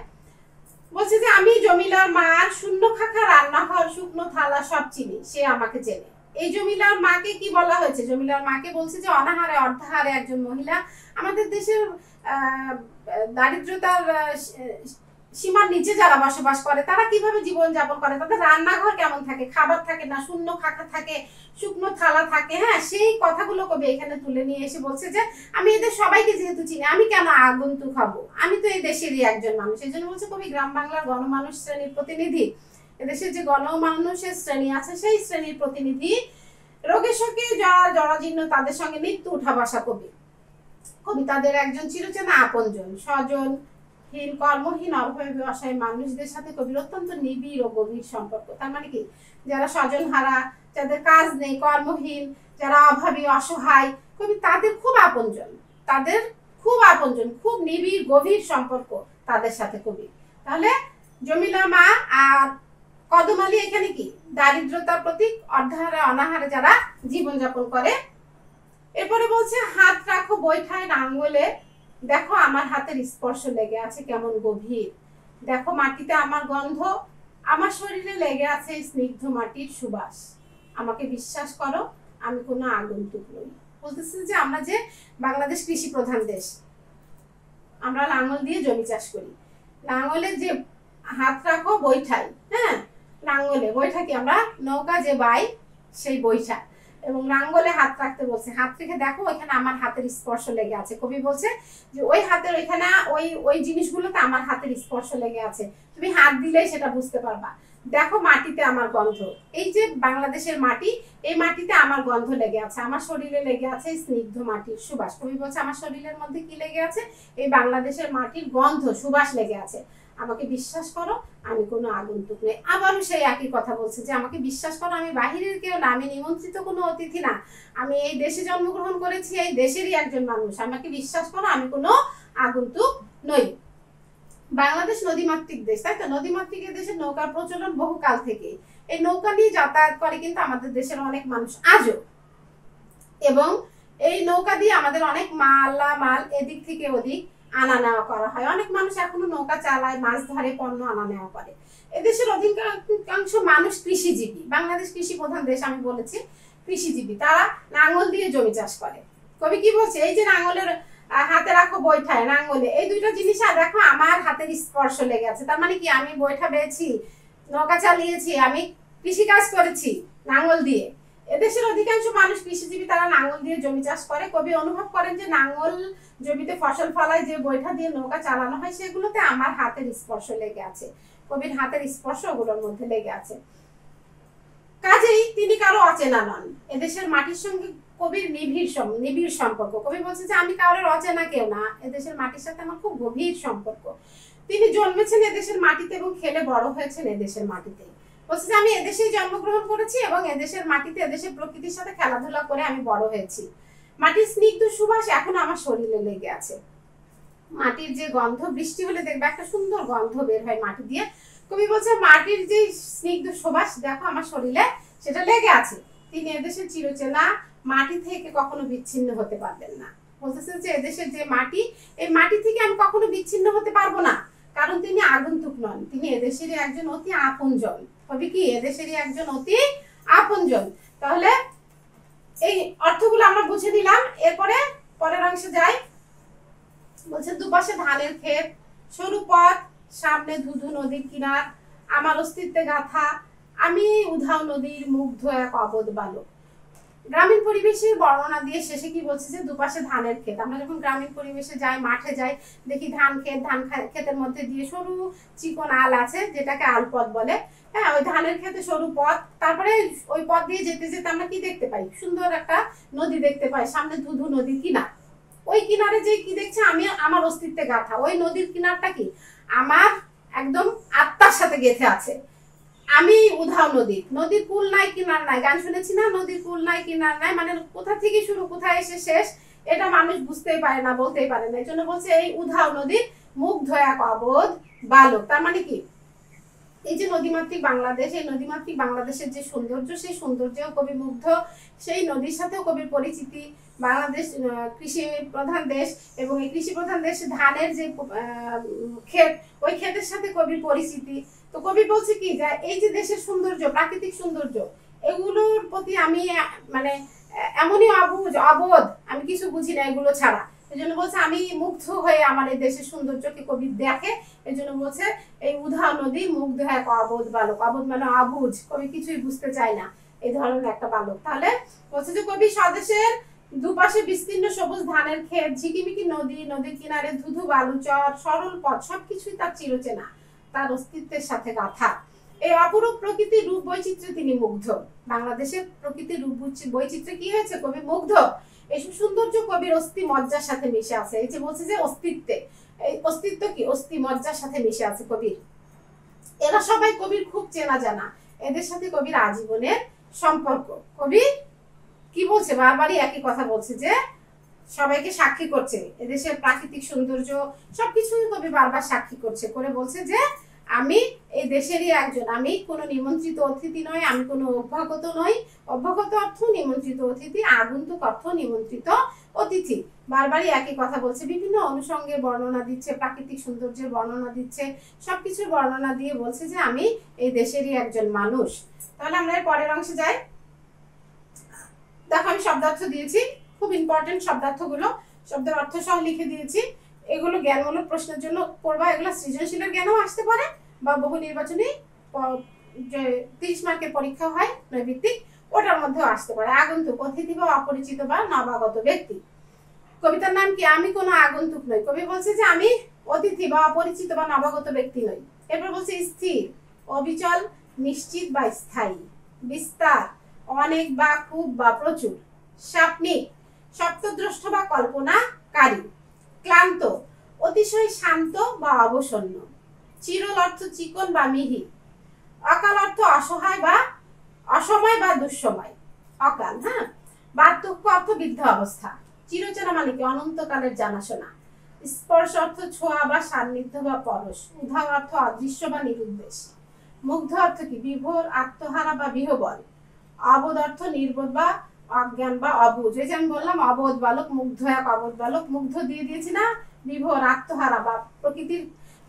বলছে যে আমি জমিলার মার শূন্য খাখা রান্নাঘর, শুকনো থালা সব চিনি, সে আমাকে চেনে। এই জমিলার মাকে কি বলা হয়েছে, জমিলার মাকে বলছে যে অনাহারে অর্ধাহারে একজন মহিলা। আমাদের দেশের দারিদ্রতার সীমার নিচে যারা বসবাস করে, তারা কিভাবে জীবন যাপন করে, তাদের রান্নাঘর কেমন থাকে, খাবার থাকে না, শূন্য খাখা থাকে, শুকনো থালা থাকে, হ্যাঁ, সেই কথাগুলো কবি এখানে তুলে নিয়ে এসে বলছে যে আমি এদের সবাইকে যেহেতু চিনি, আমি কেন আগন্তুক হব, আমি তো এই দেশেরই একজন মানুষ। এই জন্য বলছে কবি গ্রাম বাংলার গণমানুষ শ্রেণীর প্রতিনিধি, এদেশের যে গণমানুষের শ্রেণী আছে সেই শ্রেণীর প্রতিনিধি রোগের শোকে জরাজীর্ণ তাদের সঙ্গে মৃত্যু উঠা বসা কবি। কবি তাদের একজন চিরচেনা আপনজন, স্বজনহীন, কর্মহীন, অভাবী, অসহায় মানুষদের সাথে কবির অত্যন্ত নিবিড় ও গভীর সম্পর্ক। তার মানে কি, যারা স্বজন হারা, যাদের কাজ নেই, কর্মহীন, যারা অভাবী, অসহায়, কবি তাদের খুব আপনজন, তাদের খুব আপনজন, খুব নিবিড় গভীর সম্পর্ক তাদের সাথে কবি। তাহলে জমিলা মা আর কদম আলী এখানে কি দারিদ্রতার প্রতীক, অর্ধাহারে অনাহারে যারা জীবনযাপন করে। এরপরে বলছে হাত রাখো বৈঠায় নাঙ্গলে, দেখো আমার হাতের স্পর্শ লেগে আছে কেমন গভীর, দেখো মাটিতে আমার গন্ধ, আমার শরীরে লেগে আছে স্নিগ্ধ মাটির সুবাস, আমাকে বিশ্বাস করো আমি কোনো আগন্তুক নই। বলতেছে যে আমরা যে বাংলাদেশ কৃষি প্রধান দেশ, আমরা লাঙল দিয়ে জমি চাষ করি, লাঙলে যে হাত রাখো বৈঠাই, হ্যাঁ লাঙ্গলে, বৈঠা কি আমরা নৌকা যে বাই সেই বৈঠা, এবং লাঙ্গলে হাত রাখতে বলছে, হাত রেখে দেখো ওইখানে আমার হাতের স্পর্শ লেগে আছে। কবি বলছে যে ওই হাতের ওইখানে ওই জিনিসগুলোতে আমার হাতের স্পর্শ লেগে আছে, তুমি হাত দিলেই সেটা বুঝতে পারবা। দেখো মাটিতে আমার গন্ধ, এই যে বাংলাদেশের মাটি, এই মাটিতে আমার গন্ধ লেগে আছে, আমার শরীরে লেগে আছে স্নিগ্ধ মাটির সুবাস। কবি বলছে আমার শরীরের মধ্যে কি লেগে আছে, এই বাংলাদেশের মাটির গন্ধ সুবাস লেগে আছে, আমাকে বিশ্বাস করো আমি কোনো আগন্তুক নেই। আবারও সেই একই কথা বলছে যে আমাকে বিশ্বাস করো আমি বাহিরের কেউ না, আমি নিমন্ত্রিত কোনো অতিথি না, আমি এই দেশে জন্মগ্রহণ করেছি, এই দেশেরই একজন মানুষ, আমাকে বিশ্বাস করো আমি কোনো আগন্তুক নই। বাংলাদেশ নদীমাতৃক দেশ, তাই তো, নদীমাতৃক দেশের নৌকার প্রচলন বহুকাল থেকে, এই নৌকা নিয়ে যাতায়াত করে কিন্তু আমাদের দেশের অনেক মানুষ আজও, এবং এই নৌকা দিয়ে আমাদের অনেক মাল এদিক থেকে ওদিক আনা নেওয়া করা হয়। অনেক মানুষ এখনো নৌকা চালায়, মাছ ধরে, পণ্য আনা নেওয়া করে। এদেশের অধিকাংশ মানুষ কৃষিজীবী, বাংলাদেশ কৃষি প্রধান দেশ আমি বলেছি, কৃষিজীবী, তারা নাঙ্গল দিয়ে জমি চাষ করে। কবি কি বলছে, এই যে নাঙ্গলের হাতে রাখো বৈঠায় নাঙ্গলে, এই দুইটা জিনিস আর দেখো আমার হাতের স্পর্শ লেগে আছে, তার মানে কি আমি বৈঠা বেয়েছি, নৌকা চালিয়েছি, আমি কৃষি কাজ করেছি নাঙ্গল দিয়ে। এদেশের অধিকাংশ মানুষ কৃষিজীবী, তারা নাঙ্গল দিয়ে জমি চাষ করে। কবি অনুভব করেন যে নাঙ্গল জমিতে ফসল ফলায়, যে বৈঠা দিয়ে নৌকা চালানো হয় সেগুলোতে আমার হাতের স্পর্শ লেগে আছে, কবির হাতের স্পর্শ ওগুলোর মধ্যে লেগে আছে। কাজেই তিনি কারো অচেনা নন, এদেশের মাটির সঙ্গে কবির নিবিড় সম্পর্ক। কবি বলছে যে আমি কারোর অচেনা কেউ না, এদেশের মাটির সাথে আমার খুব গভীর সম্পর্ক। তিনি জন্মেছেন এদেশের মাটিতে এবং খেলে বড় হয়েছেন এদেশের মাটিতে। বলছে যে আমি এদেশেই জন্মগ্রহণ করেছি এবং এদেশের মাটিতে, এদেশের প্রকৃতির সাথে খেলাধুলা করে আমি বড় হয়েছি। মাটির স্নিগ্ধ সুবাস এখন আমার শরীরে লেগে আছে, মাটির যে গন্ধ, বৃষ্টি হলে দেখবে একটা সুন্দর গন্ধ বের হয় মাটি দিয়ে। কবি বলছে মাটির যে স্নিগ্ধ সুবাস দেখো আমার শরীরে সেটা লেগে আছে। তিনি এদেশের চিরচেনা, মাটি থেকে কখনো বিচ্ছিন্ন হতে পারবেন না। বলতেছেন যে এদেশের যে মাটি, এই মাটি থেকে আমি কখনো বিচ্ছিন্ন হতে পারবো না, কারণ তিনি আগন্তুক নন, তিনি এদেশেরই একজন অতি আপনজন। কবি কি এদেশেরই একজন অতি আপনজন। তাহলে এই অর্থগুলো আমরা বুঝে নিলাম। এরপরে পরের অংশে যাই। বলছে দুপাশে ধানের ক্ষেত, সরু পথ, সামনে ধুধু নদীর কিনার, আমার অস্তিত্বে গাথা, আমি উধাও নদীর মুগ্ধ এক অবোধ বালক। গ্রামীণ পরিবেশের বর্ণনা দিয়ে শেষে কি বলছে যে দুপাশে ধানের ক্ষেত। আমরা যখন গ্রামীণ পরিবেশে যাই, মাঠে যাই, দেখি ধান ক্ষেত, ধান ক্ষেতের মধ্যে দিয়ে সরু চিকন আল আছে, যেটাকে আলপথ বলে। হ্যাঁ, ওই ধানের ক্ষেতে সরু পথ, তারপরে ওই পথ দিয়ে যেতে যেতে আমরা কি দেখতে পাই, সুন্দর একটা নদী দেখতে পাই, সামনে ধুধু নদীর কিনার। ওই কিনারে যে কি দেখছে, আমি আমার অস্তিত্বে গাথা, ওই নদীর কিনারটা কি আমার একদম আত্মার সাথে গেঁথে আছে। আমি উধাও নদীর কুল নাই কিনার নাই, গান শুনেছি না, নদীর কুল নাই কিনার নাই, মানে কোথা থেকে শুরু কোথায় এসে শেষ এটা মানুষ বুঝতেই পারে না, বলতেই পারে না। এই জন্য বলছে এই উধাও নদীর মুগ্ধ এক অবোধ বালক। তার মানে কি, এই যে নদীমাতৃক বাংলাদেশ, এই নদীমাতৃক বাংলাদেশের যে সৌন্দর্য, সেই সৌন্দর্যেও কবি মুগ্ধ, সেই নদীর সাথেও কবির পরিচিতি। বাংলাদেশ কৃষি প্রধান দেশ, এবং এই কৃষি প্রধান দেশে ধানের যে ক্ষেত, ওই ক্ষেতের সাথে কবির পরিচিতি। তো কবি বলছে কি, যে এই যে দেশের সৌন্দর্য, প্রাকৃতিক সৌন্দর্য, এগুলোর প্রতি আমি মানে এমনই অবোধ, আমি কিছু বুঝি না এগুলো ছাড়া। এই জন্য বলছে আমি মুগ্ধ হয়ে আমার এই দেশের সৌন্দর্যকে কবি দেখে। এই জন্য বলছে এই উধাও নদী মুগ্ধ এক অবোধ বালক। অবোধ মানে অবুঝ, কবি কিছুই বুঝতে চায় না, এই ধরনের একটা বালক। তাহলে বলছে যে কবি স্বদেশের দুপাশে বিস্তীর্ণ সবুজ ধানের ক্ষেত, ঝিকিমিকি নদী, নদীর কিনারে ধুধু বালুচর, সরল পথ, সবকিছুই তার চিরচেনা, তার অস্তিত্বের সাথে গাথা। এই অপরূপ প্রকৃতির রূপ বৈচিত্র্যে তিনি মুগ্ধ। বাংলাদেশের প্রকৃতির রূপ বৈচিত্র্যে কি হয়েছে? কবি মুগ্ধ। এই সৌন্দর্য কবির অস্থি মজ্জার সাথে মিশে আছে। এই যে বলছে যে অস্তিত্বে, এই অস্তিত্ব কি অস্থি মজ্জার সাথে মিশে আছে কবির। এরা সবাই কবির খুব চেনা জানা, এদের সাথে কবির আজীবনের সম্পর্ক। কবি কি বলছে? বারবারই একই কথা বলছে যে সবাইকে সাক্ষী করছে, এদেশের প্রাকৃতিক সৌন্দর্য সবকিছু কবি বারবার সাক্ষী করছে, করে বলছে যে আমি এই দেশেরই একজন, আমি কোনো নিমন্ত্রিত অতিথি নই, আমি কোনো অভ্যাগত নই। অভ্যাগত অর্থ নিমন্ত্রিত অতিথি, আগন্তুক অর্থ নিমন্ত্রিত অতিথি। বারবারই একই কথা বলছে, বিভিন্ন অনুষঙ্গের বর্ণনা দিচ্ছে, প্রাকৃতিক সৌন্দর্যের বর্ণনা দিচ্ছে, সবকিছুর বর্ণনা দিয়ে বলছে যে আমি এই দেশেরই একজন মানুষ। তাহলে আমরা এর পরের অংশে যাই। দেখো আমি শব্দার্থ দিয়েছি, খুব ইম্পর্টেন্ট শব্দার্থগুলো, শব্দের অর্থ সহ লিখে দিয়েছি। এগুলো জ্ঞানমূলক প্রশ্নের জন্য পড়বা, এগুলো সৃজনশীলের জ্ঞানও আসতে পারে বা বহু নির্বাচনী যে 30 মার্কের পরীক্ষা হয় নৈভিত্তিক, ওটার মধ্যেও আসতে পারে। আগন্তুক, অতিথি বা অপরিচিত বা নবাগত ব্যক্তি। কবিতার নাম কি? আমি কোনো আগন্তুক নই। কবি বলছে যে আমি অতিথি বা অপরিচিত বা নবাগত ব্যক্তি নই। এরপর বলছে স্থির, অবিচল, নিশ্চিত বা স্থায়ী। বিস্তার, অনেক বা খুব বা প্রচুর। স্বপ্নিক, স্বপ্নদ্রষ্ট বা কল্পনাকারী। ক্লান্ত, অতিশয় শান্ত বা অবসন্ন। চিরল অর্থ চিকন বা মিহি। অকাল অর্থ অসহায় বা অসময় বা দুঃসময়। অকাল, হ্যাঁ। বার্ধক্য অর্থ বৃদ্ধ অবস্থা। চিরচেনা মানে কি? অনন্তকালের জানাশোনা। স্পর্শ অর্থ ছোঁয়া বা সান্নিধ্য বা পরশ। উধাও অর্থ অদৃশ্য বা নিরুদ্দেশ। মুগ্ধ অর্থ কি? বিভোর, আত্মহারা বা বিহবল। অবোধ অর্থ নির্বোধ বা অজ্ঞান বা অবুঝ। এই যে আমি বললাম অবোধ বালক, মুগ্ধ এক অবোধ বালক। মুগ্ধ দিয়ে দিয়েছি না? বিভোর, আত্মহারা বা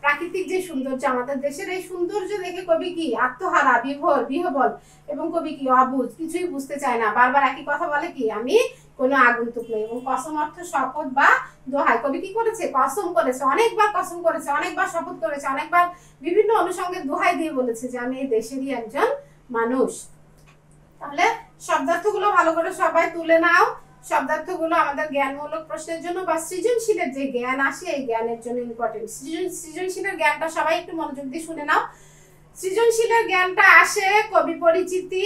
প্রাকৃতিক যে সৌন্দর্য আমাদের দেশের, এই সৌন্দর্য দেখে কবি কি? আত্মহারা, বিভোর, বিহবল, এবং কবি কি? অবুঝ, কিছুই বুঝতে চায় না। বারবার একই কথা বলে কি? আমি কোনো আগন্তুক নই। এবং কসম অর্থ শপথ বা দোহাই। কবি কি করেছে? কসম করেছে, অনেকবার কসম করেছে, অনেকবার শপথ করেছে, অনেকবার বিভিন্ন অনুষঙ্গের দোহাই দিয়ে বলেছে যে আমি এই দেশেরই একজন মানুষ। তাহলে শব্দার্থগুলো ভালো করে সবাই তুলে নাও। শব্দার্থগুলো আমাদের জ্ঞানমূলক প্রশ্নের জন্য বা সৃজনশীলের যে জ্ঞান আসে এই জ্ঞানের জন্য ইম্পর্টেন্ট। সৃজনশীলের জ্ঞানটা সবাই একটু মনোযোগ দিয়ে শুনে নাও। সৃজনশীলের জ্ঞানটা আসে কবি পরিচিতি,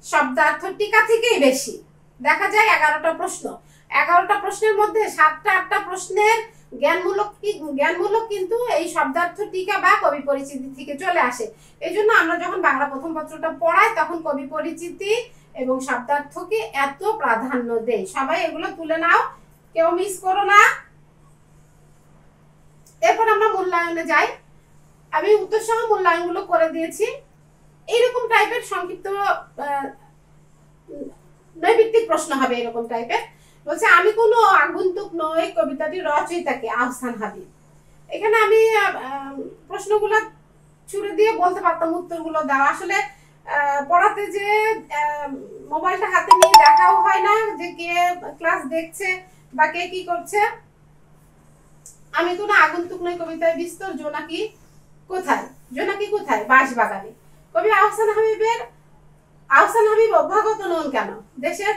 শব্দার্থ, টিকা থেকেই বেশি। দেখা যায় 11টা প্রশ্ন, 11টা প্রশ্নের মধ্যে 7টা 8টা প্রশ্নের জ্ঞানমূলক কিন্তু এই শব্দার্থ, টিকা বা কবি পরিচিতি থেকে চলে আসে। এই জন্য আমরা যখন বাংলা প্রথম পত্রটা পড়াই তখন কবি পরিচিতি এবং শব্দার্থকে এত প্রাধান্য দেই। সবাই এগুলো তুলে নাও, কেউ মিস করো না। এরপর আমরা মূল্যায়নে যাই। আমি উত্তর সহ মূল্যায়নগুলো করে দিয়েছি। এইরকম টাইপের সংক্ষিপ্ত নৈভিত্তিক প্রশ্ন হবে, এরকম টাইপের। বলছে আমি কোনো আগন্তুক নই, কবিতাটির রচয়িতা কে? আহসান হাবীব। এখানে আমি প্রশ্নগুলো ছুড়ে দিয়ে বলতে পারতাম উত্তরগুলো দাও। আসলে পড়াতে যে মোবাইলটা হাতে নিয়ে দেখাও হয় না যে কে ক্লাস দেখছে বা কে কি করছে। আমি কোনো আগন্তুক নই কবিতায় বিস্তর জোনাকি কোথায়? জোনাকি কোথায়? বাঁশবাগানে। কবি আহসান হাবীব অভ্যাগত নন কেন? দেশের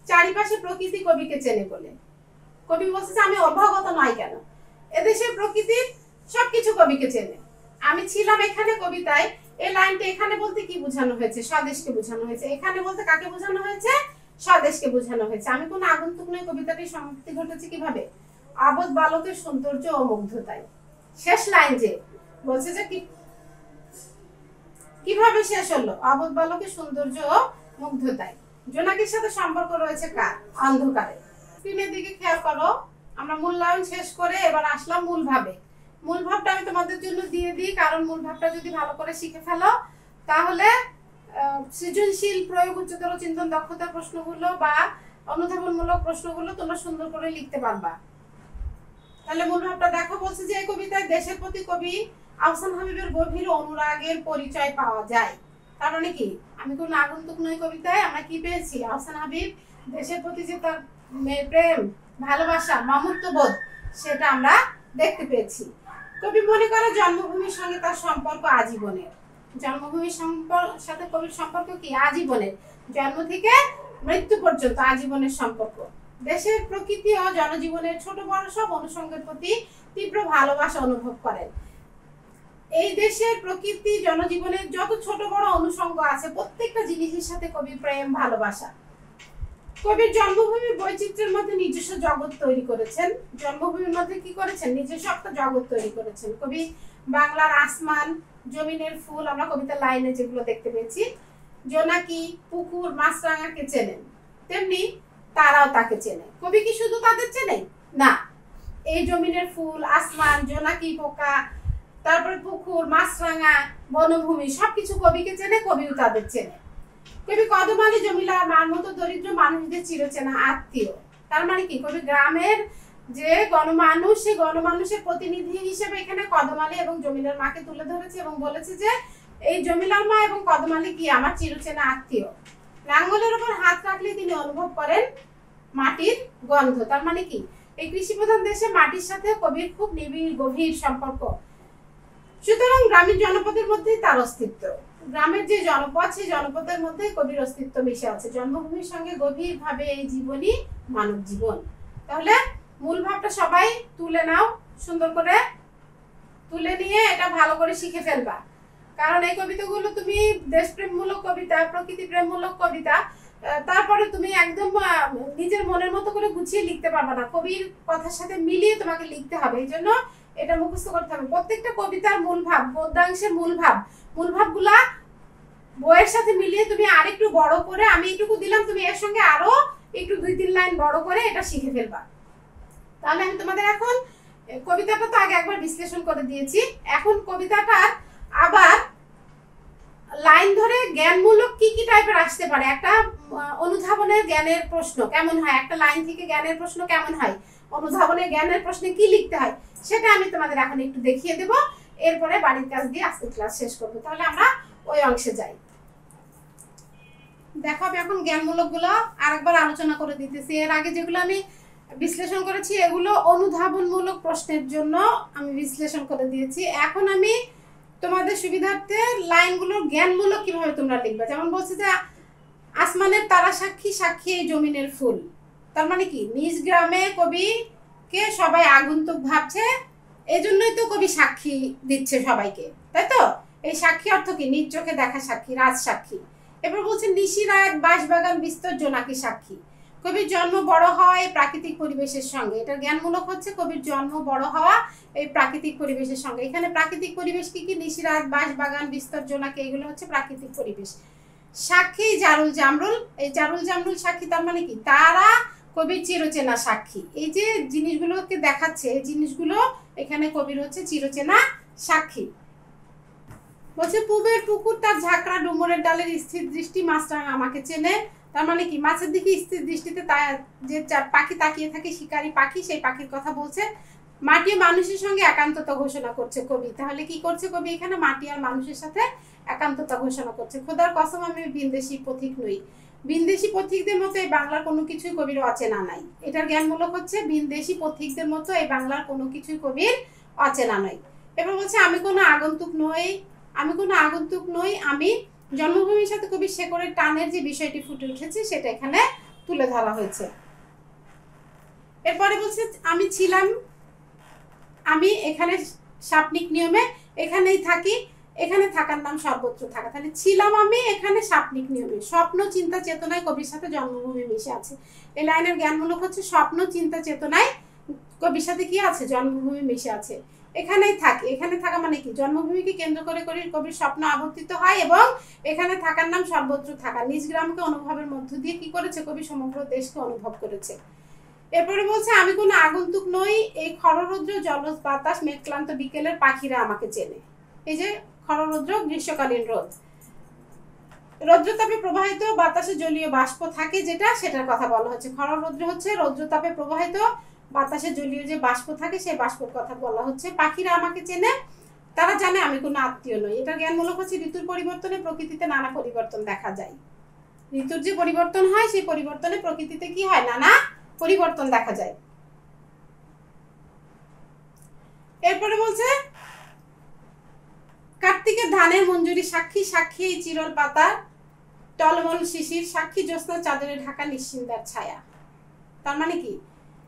চারিপাশে প্রকৃতি কবিকে চেনে বলে। কবি বলছে যে আমি অভ্যাগত নয় কেন? এদেশের প্রকৃতির সবকিছু কবিকে চেনে। আমি ছিলাম এখানে কবিতায়, এই লাইনটা এখানে বলতে কি বোঝানো হয়েছে? স্বদেশকে বোঝানো হয়েছে। এখানে বলতে কাকে বোঝানো হয়েছে? স্বদেশকে বোঝানো হয়েছে। আমি কোনো আগন্তুক নই কবিতাটির সমাপ্তি ঘটেছে কিভাবে? অবোধ বালকের সৌন্দর্য ও মুগ্ধতায়। শেষ লাইন যে বলছে যে কিভাবে শেষ হলো? অবোধ বালকের সৌন্দর্য ও মুগ্ধতায়। জোনাকির সাথে সম্পর্ক রয়েছে কার? অন্ধকারে। স্ক্রিনের দিকে খেয়াল করো। আমরা মূল্যায়ন শেষ করে এবার আসলাম মূল ভাবে। মূল ভাবটা আমি তোমাদের জন্য দিয়ে দিই, কারণ মূল ভাবটা যদি ভালো করে শিখে ফেলো তাহলে সৃজনশীল প্রয়োগ, উচ্চতর চিন্তন দক্ষতার প্রশ্নগুলো বা অনুধাবনমূলক প্রশ্নগুলো তোমরা সুন্দর করে লিখতে পারবা। তাহলে মূল ভাবটা দেখো। বলছে যে এই কবিতায় দেশের প্রতি কবি আহসান হাবীবের গভীর অনুরাগের পরিচয় পাওয়া যায়। তার মানে কি? আমি কোনো আগন্তুক নই কবিতায় আমরা কি পেয়েছি? আহসান হাবীব দেশের প্রতি যে তার প্রেম, ভালোবাসা, মমত্ববোধ, সেটা আমরা দেখতে পেয়েছি। কবি মনে করে জন্মভূমির সঙ্গে তার সম্পর্ক আজীবনের। জন্মভূমির সাথে কবির সম্পর্ক কি? আজীবনের। জন্ম থেকে মৃত্যু পর্যন্ত আজীবনের সম্পর্ক। দেশের প্রকৃতি ও জনজীবনের ছোট বড় সব অনুষঙ্গের প্রতি তীব্র ভালোবাসা অনুভব করেন। এই দেশের প্রকৃতি জনজীবনের যত ছোট বড় অনুষঙ্গ আছে প্রত্যেকটা জিনিসের সাথে কবির প্রেম ভালোবাসা। কবির জন্মভূমি বৈচিত্র্যের মধ্যে নিজস্ব জগৎ তৈরি করেছেন। জন্মভূমির মধ্যে কি করেছেন? নিজস্ব একটা জগৎ তৈরি করেছেন। কবি বাংলার আসমান, জমিনের ফুল, আমরা কবিতার লাইনে যেগুলো দেখতে পেয়েছি, জোনাকি, পুকুর, মাছরাঙাকে চেনেন, তেমনি তারাও তাকে চেনে। কবি কি শুধু তাদের চেনে? না, এই জমিনের ফুল, আসমান, জোনাকি, পোকা, তারপরে পুকুর, মাছরাঙা, বনভূমি সবকিছু কবিকে চেনে, কবিও তাদের চেনে। কবি কদম আলী জমিলা মার মতো দরিদ্র মানুষদের চিরচেনা আত্মীয়। তার মানে কি? কবি গ্রামের যে গণমানুষ, সেই গণমানুষের প্রতিনিধি হিসেবে এখানে কদম আলী এবং জমিলার মাকে তুলে ধরেছে এবং বলেছে যে এই জমিলার মা এবং কদম আলী কি আমার চিরচেনা আত্মীয়। লাঙ্গলের উপর হাত রাখলে তিনি অনুভব করেন মাটির গন্ধ। তার মানে কি? এই কৃষি প্রধান দেশে মাটির সাথে কবির খুব নিবিড় গভীর সম্পর্ক। সুতরাং গ্রামীণ জনপদের মধ্যেই তার অস্তিত্ব। গ্রামের যে জনপদ, সেই জনপদের মধ্যে কবির অস্তিত্ব মিশে আছে। জন্মভূমির সঙ্গে গভীরভাবে এই জীবনই মানব জীবন। তাহলে মূল ভাবটা সবাই তুলে নাও, সুন্দর করে তুলে নিয়ে এটা ভালো করে শিখে ফেলবা। কারণ এই কবিতাগুলো তুমি দেশপ্রেমমূলক কবিতা, প্রকৃতি প্রেমমূলক কবিতা, তারপরে তুমি একদম নিজের মনের মতো করে গুছিয়ে লিখতে পারবে না, কবির কথার সাথে মিলিয়ে তোমাকে লিখতে হবে। এই জন্য এটা মুখস্থ করতে হবে। প্রত্যেকটা কবিতার মূল ভাব, পদ্যাংশের মূল ভাবগুলা বইয়ের সাথে মিলিয়ে তুমি আরেকটু বড় করে, আমি এইটুকু দিলাম, তুমি এর সঙ্গে আরো একটু 2-3 লাইন বড় করে এটা শিখে ফেলবা। তাহলে আমি তোমাদের এখন কবিতাটা তো আগে একবার বিশ্লেষণ করে দিয়েছি, এখন কবিতাটার আবার লাইন ধরে জ্ঞানমূলক কি কি টাইপের আসতে পারে, একটা অনুধাবনের জ্ঞানের প্রশ্ন কেমন হয়, একটা লাইন থেকে জ্ঞানের প্রশ্ন কেমন হয়, অনুধাবনের জ্ঞানের প্রশ্নে কি লিখতে হয়, সেটা আমি তোমাদের এখন একটু দেখিয়ে দেব। এরপরে বাড়ির কাজ দিয়ে আজকে ক্লাস শেষ করবো। তাহলে আমরা ওই অংশে যাই। দেখো আমি এখন জ্ঞানমূলক গুলো আরেকবার আলোচনা করে দিতেছি। এর আগে যেগুলো আমি বিশ্লেষণ করেছি এগুলো অনুধাবনমূলক প্রশ্নের জন্য আমি বিশ্লেষণ করে দিয়েছি। এখন আমি তোমাদের সুবিধার্থে লাইনগুলোর জ্ঞানমূলক কিভাবে তোমরা লিখবে। যেমন বলছে যে আসমানের তারা সাক্ষী, সাক্ষী এই জমিনের ফুল। তার মানে কি? নিজ গ্রামে কবিকে সবাই আগন্তুক ভাবছে, এই জন্যই তো কবি সাক্ষী দিচ্ছে সবাইকে, তাই তো? এই সাক্ষী অর্থ কি? নিজ চোখে দেখা সাক্ষী, রাজ সাক্ষী। এবার বলছে নিশি রাত, বাঁশবাগান বিস্তর, জোনাকি সাক্ষী। কবির জন্ম বড় হওয়া এই প্রাকৃতিক পরিবেশের সঙ্গে, এটা জ্ঞানমূলক হচ্ছে কবির জন্ম বড় হওয়া এই প্রাকৃতিক পরিবেশের সঙ্গে। এখানে প্রাকৃতিক পরিবেশ কি কি? নিশি রাত, বাঁশবাগান, বিস্তর, জোনাকি, এগুলো হচ্ছে প্রাকৃতিক পরিবেশ। সাক্ষী জারুল জামরুল, এই জারুল জামরুল সাক্ষী। তার মানে কি? তারা কবির চিরচেনা সাক্ষী। এই যে জিনিসগুলোকে দেখাচ্ছে, এই জিনিসগুলো এখানে কবির হচ্ছে চিরচেনা সাক্ষী। বলছে পূবের পুকুর তার ঝাঁকড়া ডুমুরের ডালের স্থির দৃষ্টি, মাছরাঙা আমাকে চেনে। তার মানে কি? মাছের দিকে স্থির দৃষ্টিতে যে পাখি তাকিয়ে থাকে, শিকারী পাখি, সেই পাখির কথা বলছে। মাটি ও মানুষের সঙ্গে একান্ততা ঘোষণা করছে কবি। তাহলে কি করছে কবি এখানে? মাটি আর মানুষের সাথে একান্ততা ঘোষণা করছে। খোদার কসম আমি ভিনদেশী পথিক নই। ভিনদেশী পথিকদের মতো এই বাংলার কোনো কিছুই কবির অচেনা নাই। এটার জ্ঞানমূলক হচ্ছে ভিনদেশী পথিকদের মতো এই বাংলার কোনো কিছুই কবির অচেনা নয়। এবার বলছে আমি কোনো আগন্তুক নই, আমি কোনো আগন্তুক নই, আমি জন্মভূমির সাথে কবির শেকড়ের টানের যে বিষয়টি ফুটে উঠেছে সেটা এখানে তুলে ধরা হয়েছে। এরপরে বলছে আমি ছিলাম, আমি এখানে সাপনিক নিয়মে এখানেই থাকি, এখানে থাকার নাম সর্বত্র থাকা। তাহলে ছিলাম আমি এখানে সাপনিক নিয়মে, স্বপ্ন চিন্তা চেতনায় কবির সাথে জন্মভূমি মিশে আছে। এই লাইনের জ্ঞানমূলক হচ্ছে স্বপ্ন চিন্তা চেতনায় কবির সাথে কি আছে? জন্মভূমি মিশে আছে। এখানেই থাকি, এখানে থাকা মানে কি? জন্মভূমিকে কেন্দ্র করে কবির স্বপ্ন আবর্তিত হয় এবং এখানে থাকার নাম সর্বত্র থাকা। নিজ গ্রামকে অনুভবের মধ্য দিয়ে কি করেছে কবি? সমগ্র দেশকে অনুভব করেছে। এরপরে বলছে আমি কোনো আগন্তুক নই, এই খররৌদ্র জলজ বাতাস মেঘক্লান্ত বিকেলের পাখিরা আমাকে চেনে। এই যে খররৌদ্র, গ্রীষ্মকালীন রোদ, রৌদ্রতাপে প্রবাহিত বাতাসে জলীয় বাষ্প থাকে যেটা, সেটার কথা বলা হচ্ছে। খররৌদ্র হচ্ছে রৌদ্রতাপে প্রবাহিত বাতাসে জলীয় যে বাষ্প থাকে সেই বাষ্পের কথা বলা হচ্ছে। পাখিরা আমাকে চেনে, তারা জানে আমি কোনো আত্মীয় নই। এটা জ্ঞানমূলক হচ্ছে ঋতুর পরিবর্তনে প্রকৃতিতে নানা পরিবর্তন দেখা যায়। ঋতুর যে পরিবর্তন হয় সেই পরিবর্তনে প্রকৃতিতে কি হয়? নানা পরিবর্তন দেখা যায়। এরপরে বলছে কার্তিকের ধানের মঞ্জুরি সাক্ষী, সাক্ষী এই চিরল পাতা টলমল শিশির, সাক্ষী জ্যোৎস্না চাদরে ঢাকা নিশ্চিন্দার ছায়া। তার মানে কি?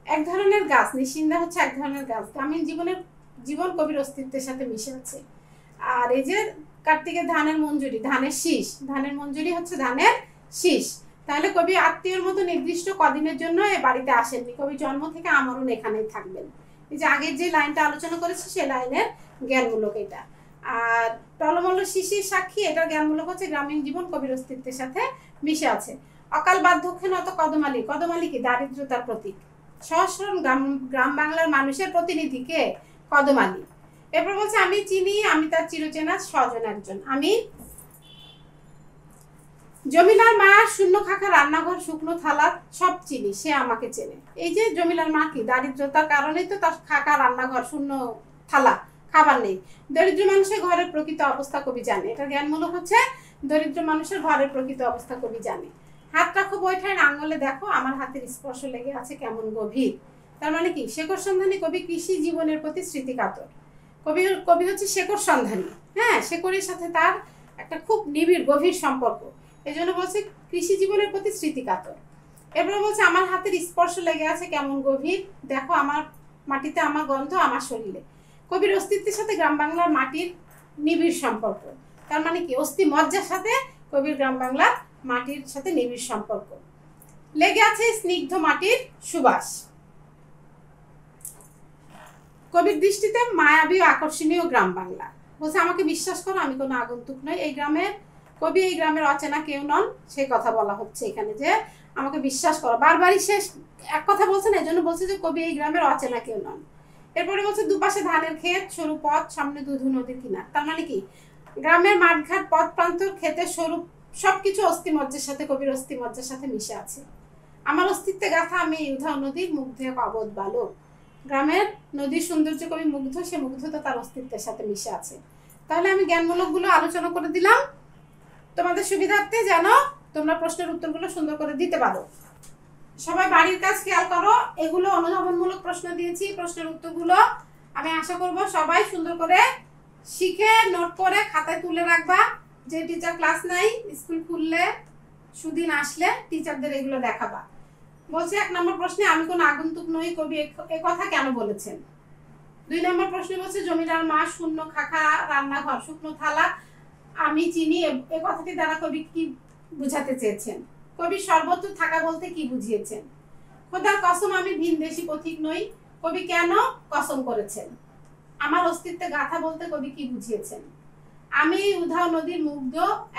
এক ধরনের গাছ, নিশ্চিন্দা হচ্ছে এক ধরনের গাছ। গ্রামীণ জীবন কবির অস্তিত্বের সাথে মিশে আছে। আর এই যে কার্তিকের ধানের মঞ্জুরি, ধানের শীষ, ধানের মঞ্জুরি হচ্ছে ধানের শীষ। তাহলে কবি আত্মীয়র মতো নির্দিষ্ট কদিনের জন্য এ বাড়িতে আসেননি, কবি জন্ম থেকে আমরণ এখানেই থাকবেন। এই যে আগের যে লাইনটা আলোচনা করেছি সেই লাইনের জ্ঞানমূলক এটা। আর টলমল শিশির সাক্ষী, এটার জ্ঞানমূলক হচ্ছে গ্রামীণ জীবন কবির অস্তিত্বের সাথে মিশে আছে। অকাল বার্ধক্যে নত কদমালি, কদমালি কি দারিদ্রতার প্রতীক। সহজ সরল গ্রাম বাংলার মানুষের প্রতিনিধি কে, কদমালি। এরপর বলছে আমি চিনি, আমি তার চিরচেনা স্বজন একজন। আমি জমিলার মা, শূন্য খাখা রান্নাঘর শুকনো থালা সব চিনি, সে আমাকে চেনে। এই যে জমিলার মা কি দারিদ্রতার কারণেই তো তার খাকা রান্নাঘর, শূন্য থালা, খাবার নেই। দরিদ্র মানুষের ঘরের প্রকৃত অবস্থা কবি জানে। এটা জ্ঞানমূলক হচ্ছে দরিদ্র মানুষের ঘরের প্রকৃত অবস্থা কবি জানে। হাত রাখো বৈঠায়, আঙ্গলে দেখো আমার হাতের স্পর্শ লেগে আছে কেমন গভীর। তার মানে কি শেকড় সন্ধানী কবি কৃষি জীবনের প্রতি স্মৃতিকাতর। কবি হচ্ছে শেকড় সন্ধানী। হ্যাঁ, শেকড়ের সাথে তার একটা খুব নিবিড় গভীর সম্পর্ক, এই জন্য বলছে কৃষি জীবনের প্রতি স্মৃতিকাতর। এরপরে বলছে আমার হাতের স্পর্শ লেগে আছে কেমন গভীর, দেখো আমার মাটিতে আমার গন্ধ আমার শরীরে। কবির অস্তিত্বের সাথে গ্রাম বাংলার মাটির নিবিড় সম্পর্ক। তার মানে কি অস্থি মজ্জার সাথে কবির গ্রাম বাংলার মাটির সাথে নিবিড় সম্পর্ক। লেগে আছে স্নিগ্ধ মাটির সুবাস। কবির দৃষ্টিতে মায়াবী ও আকর্ষণীয় গ্রাম বাংলা। বলছে আমাকে বিশ্বাস করো আমি কোনো আগন্তুক নই, এই গ্রামের কবি এই গ্রামের অচেনা কেউ নন, সেই কথা বলা হচ্ছে এখানে যে আমাকে বিশ্বাস করো। বারবারই শেষ এক কথা বলছেন, এই জন্য বলছে যে কবি এই গ্রামের অচেনা কেউ নন। এরপরে বলছে দুপাশে ধানের ক্ষেত, সরু পথ, সামনে দুধু নদীর কিনার। তার মানে কি গ্রামের মাঠঘাট, পথ প্রান্তর, ক্ষেতের সরু সবকিছু অস্থিমজ্জের সাথে, কবির অস্থিমজ্জের সাথে মিশে আছে। আমার অস্তিত্বে গাথা আমি এই উধাও নদীর মুগ্ধ এক অবোধ বালক। গ্রামের নদীর সৌন্দর্য কবি মুগ্ধ, সে মুগ্ধতা তার অস্তিত্বের সাথে মিশে আছে। তাহলে আমি জ্ঞানমূলক গুলো আলোচনা করে দিলাম তোমাদের সুবিধার্থে, যেন তোমরা প্রশ্নের উত্তরগুলো সুন্দর করে দিতে পারো। সবাই বাড়ির কাজ খেয়াল করো, এগুলো অনুধাবনমূলক প্রশ্ন দিয়েছি, প্রশ্নের উত্তরগুলো আমি আশা করব সবাই সুন্দর করে শিখে নোট করে খাতায় তুলে রাখবা। যে টিচার ক্লাস নাই, স্কুল খুললে সুদিন আসলে টিচারদের এগুলো দেখাবা। বলছে 1 নম্বর প্রশ্নে আমি কোন আগন্তুক নই, কবি এ কথা কেন বলেছেন। 2 নম্বর প্রশ্নে বলছে জমিদার মা, শূন্য খাখা রান্নাঘর শুকনো থালা আমি চিনি, এ কথাটি দ্বারা কবি কি বুঝাতে চেয়েছেন। কবি সর্বত্র থাকা বলতে কি বুঝিয়েছেন। খোদার কসম আমি ভিনদেশী পথিক নই, কবি কেন কসম করেছেন। আমার অস্তিত্বে গাথা বলতে কবি কি বুঝিয়েছেন। আমি উধাও নদীর মুগ্ধ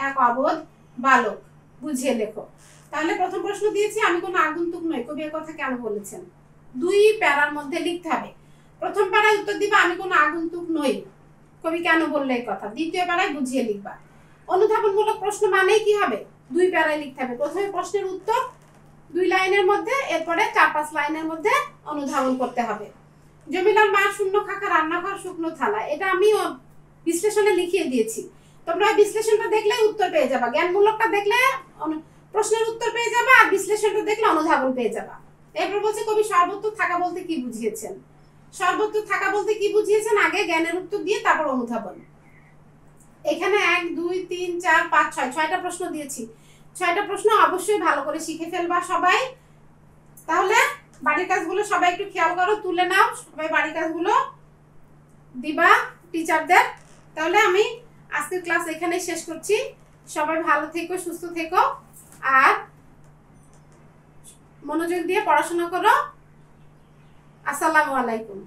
এক অবোধ বালক, বুঝিয়ে লেখো। তাহলে প্রথম প্রশ্ন দিয়েছি আমি কোনো আগন্তুক নই, কবি এর কথা কেন বলেছেন। 2 প্যারার মধ্যে লিখতে হবে। প্রথম প্যারায় উত্তর দিবা আমি কোনো আগন্তুক নই, কবি কেন বললে এই কথা। দ্বিতীয় প্যারায় বুঝিয়ে লিখবা। অনুধাবনমূলক প্রশ্ন মানেই কি হবে, 2 প্যারায় লিখতে হবে। প্রথমে প্রশ্নের উত্তর 2 লাইনের মধ্যে, এরপরে 4-5 লাইনের মধ্যে অনুধাবন করতে হবে। জমিলার মা, শূন্য খাখা রান্নাঘর শুকনো থালা, এটা আমি বিশ্লেষণে লিখিয়ে দিয়েছি। তোমরা বিশ্লেষণটা দেখলে উত্তর পেয়ে যাবা, জ্ঞানমূলকটা দেখলে প্রশ্নের উত্তর পেয়ে যাবা, আর বিশ্লেষণটা দেখলে অনুধাবন পেয়ে যাবা। এরপর বলছে কবি সর্বত্র থাকা বলতে কি বুঝিয়েছেন। সর্বত্র থাকা বলতে কি বুঝিয়েছেন আগে জ্ঞানের উত্তর দিয়ে তারপর অনুধাবন। এখানে 1 2 3 4 5 6 6টা প্রশ্ন দিয়েছি। 6টা প্রশ্ন অবশ্যই ভালো করে শিখে ফেলবা সবাই। তাহলে বাড়ির কাজগুলো সবাই একটু খেয়াল করো, তুলে নাও, সবাই বাড়ির কাজগুলো দিবা টিচারদের। তাহলে আমি আজকের ক্লাস এখানেই শেষ করছি। সবাই ভালো থেকো, সুস্থ থেকো, আর মনোযোগ দিয়ে পড়াশোনা করো। আসসালামু আলাইকুম।